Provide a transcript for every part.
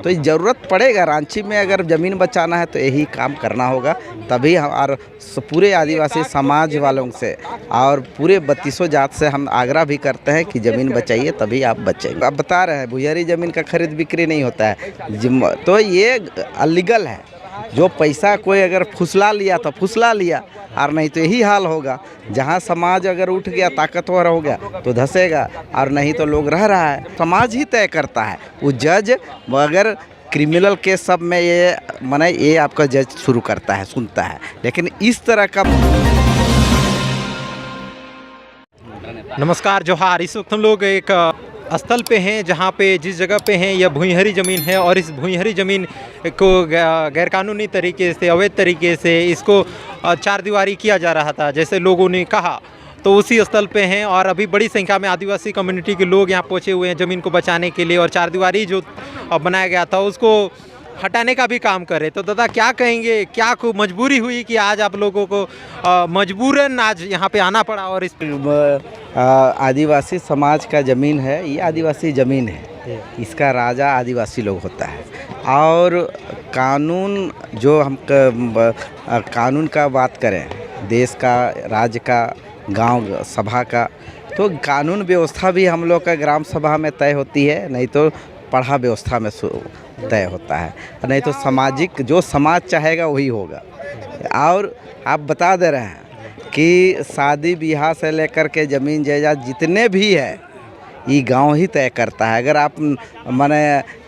तो ज़रूरत पड़ेगा। रांची में अगर ज़मीन बचाना है तो यही काम करना होगा, तभी हम और पूरे आदिवासी समाज वालों से और पूरे 3200 जात से हम आग्रह भी करते हैं कि ज़मीन बचाइए, तभी आप बचेंगे। आप बता रहे हैं भुइयारी ज़मीन का खरीद बिक्री नहीं होता है, तो ये अलीगल है। जो पैसा कोई अगर फुसला लिया तो फुसला लिया, और नहीं तो यही हाल होगा। जहाँ समाज अगर उठ गया, ताकतवर हो गया तो धंसेगा, और नहीं तो लोग रह रहा है। समाज ही तय करता है। वो जज अगर क्रिमिनल केस सब में ये माने ये आपका जज शुरू करता है, सुनता है, लेकिन इस तरह का। नमस्कार, जोहार। इस वक्त हम लोग एक स्थल पे हैं जहाँ पे जिस जगह पे हैं यह भुइयारी ज़मीन है, और इस भुइयारी ज़मीन को गैरकानूनी तरीके से, अवैध तरीके से इसको चार दीवारी किया जा रहा था, जैसे लोगों ने कहा। तो उसी स्थल पे हैं और अभी बड़ी संख्या में आदिवासी कम्युनिटी के लोग यहाँ पहुँचे हुए हैं ज़मीन को बचाने के लिए, और चार दीवारी जो बनाया गया था उसको हटाने का भी काम करे। तो दादा क्या कहेंगे, क्या को मजबूरी हुई कि आज आप लोगों को मजबूरन आज यहाँ पे आना पड़ा? और इस आदिवासी समाज का ज़मीन है, ये आदिवासी ज़मीन है, इसका राजा आदिवासी लोग होता है। और कानून जो हम कानून का बात करें, देश का, राज्य का, गांव सभा का, तो कानून व्यवस्था भी हम लोग का ग्राम सभा में तय होती है, नहीं तो पढ़ा व्यवस्था में तय होता है, नहीं तो सामाजिक जो समाज चाहेगा वही होगा। और आप बता दे रहे हैं कि शादी ब्याह से लेकर के ज़मीन जायदाद जितने भी है ये गांव ही तय करता है। अगर आप माने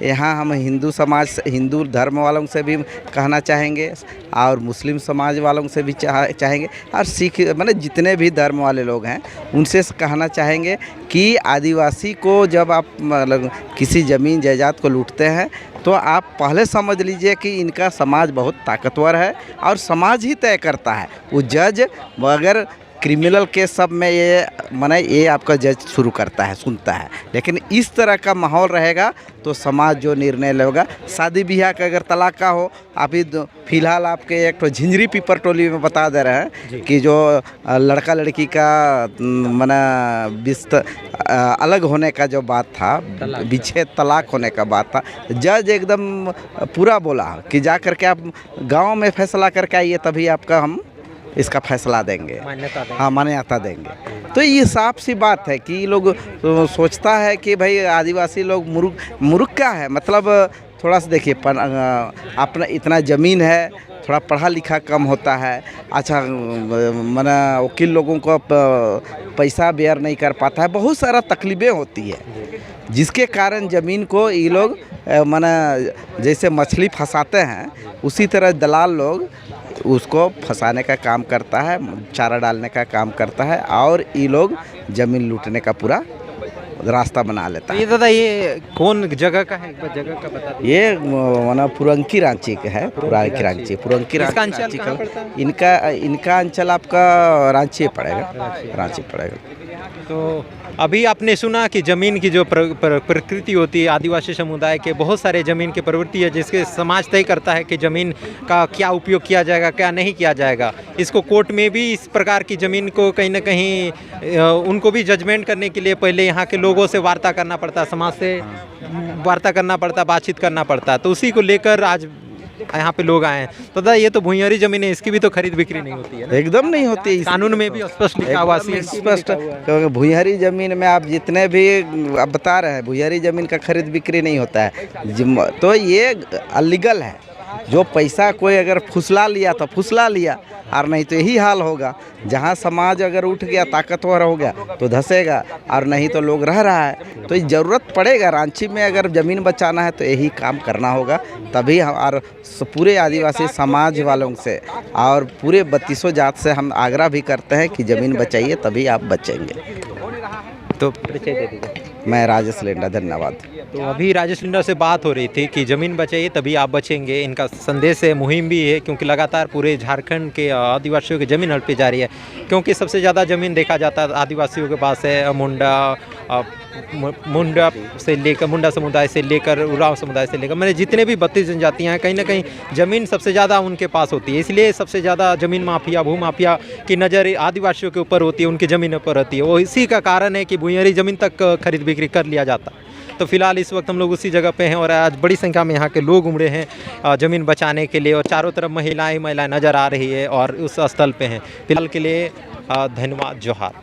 यहाँ हम हिंदू समाज, हिंदू धर्म वालों से भी कहना चाहेंगे, और मुस्लिम समाज वालों से भी चाहेंगे, और सिख माने जितने भी धर्म वाले लोग हैं उनसे कहना चाहेंगे कि आदिवासी को जब आप मतलब किसी ज़मीन जायदाद को लूटते हैं तो आप पहले समझ लीजिए कि इनका समाज बहुत ताकतवर है और समाज ही तय करता है। वो जज अगर क्रिमिनल केस सब में ये माने ये आपका जज शुरू करता है, सुनता है, लेकिन इस तरह का माहौल रहेगा तो समाज जो निर्णय लेगा। शादी ब्याह का अगर तलाक का हो, अभी फिलहाल आपके एक तो झिंझरी पीपर टोली में बता दे रहे हैं कि जो लड़का लड़की का माना अलग होने का जो बात था, विच्छेद तलाक होने का बात था, जज एकदम पूरा बोला कि जा करके आप गाँव में फैसला करके आइए, तभी आपका हम इसका फैसला देंगे, हाँ मान्यता देंगे। तो ये साफ सी बात है कि लोग तो सोचता है कि भाई आदिवासी लोग मुर्ख क्या है, मतलब थोड़ा सा देखिए अपना इतना ज़मीन है, थोड़ा पढ़ा लिखा कम होता है, अच्छा माना वकील लोगों को पैसा बेयर नहीं कर पाता है, बहुत सारा तकलीफ़ें होती है, जिसके कारण ज़मीन को ये लोग माना जैसे मछली फंसाते हैं उसी तरह दलाल लोग उसको फंसाने का काम करता है, चारा डालने का काम करता है, और ये लोग ज़मीन लूटने का पूरा रास्ता बना लेता है। ये दादा ये कौन जगह का है, एक बार जगह का बता दीजिए। ये माना पुरंकी रांची का है, पुरंकी रांची का। इनका अंचल आपका रांची पड़ेगा, रांची पड़ेगा। तो अभी आपने सुना कि ज़मीन की जो प्रकृति होती है, आदिवासी समुदाय के बहुत सारे ज़मीन की प्रवृत्ति है जिसके समाज तय करता है कि ज़मीन का क्या उपयोग किया जाएगा, क्या नहीं किया जाएगा। इसको कोर्ट में भी इस प्रकार की ज़मीन को कहीं ना कहीं उनको भी जजमेंट करने के लिए पहले यहाँ के लोगों से वार्ता करना पड़ता, समाज से वार्ता करना पड़ता, बातचीत करना पड़ता। तो उसी को लेकर आज यहाँ पे लोग आए हैं। तो दादा ये तो भुइयारी ज़मीन है, इसकी भी तो खरीद बिक्री नहीं होती है ना? एकदम नहीं होती है, कानून में भी स्पष्ट लिखा हुआ, स्पष्ट। क्योंकि भुइयारी ज़मीन में आप जितने भी आप बता रहे हैं भुइयारी ज़मीन का खरीद बिक्री नहीं होता है, तो ये अलीगल है। जो पैसा कोई अगर फुसला लिया तो फुसला लिया, और नहीं तो यही हाल होगा। जहाँ समाज अगर उठ गया, ताकतवर हो गया तो धंसेगा, और नहीं तो लोग रह रहा है। तो ज़रूरत पड़ेगा। रांची में अगर ज़मीन बचाना है तो यही काम करना होगा, तभी हम और पूरे आदिवासी समाज वालों से और पूरे 3200 जात से हम आग्रह भी करते हैं कि ज़मीन बचाइए, तभी आप बचेंगे। तो परिचय दे दीजिए। मैं राजेश लेंडा, धन्यवाद। तो अभी राजेश लिंडा से बात हो रही थी कि ज़मीन बचाइए तभी आप बचेंगे। इनका संदेश है, मुहिम भी है, क्योंकि लगातार पूरे झारखंड के आदिवासियों की ज़मीन हड़पी जा रही है। क्योंकि सबसे ज़्यादा ज़मीन देखा जाता है आदिवासियों के पास है। मुंडा समुदाय से लेकर उरांव समुदाय से लेकर मैंने जितने भी 32 जनजातियाँ हैं, कहीं ना कहीं ज़मीन सबसे ज़्यादा उनके पास होती है। इसलिए सबसे ज़्यादा ज़मीन माफिया, भू माफिया की नज़र आदिवासियों के ऊपर होती है, उनकी ज़मीनों पर होती है। वो इसी का कारण है कि भुइयारी ज़मीन तक खरीद बिक्री कर लिया जाता। तो फिलहाल इस वक्त हम लोग उसी जगह पे हैं और आज बड़ी संख्या में यहाँ के लोग उमड़े हैं ज़मीन बचाने के लिए और चारों तरफ महिलाएं नज़र आ रही है और उस स्थल पे हैं। फिलहाल के लिए धन्यवाद, जोहार।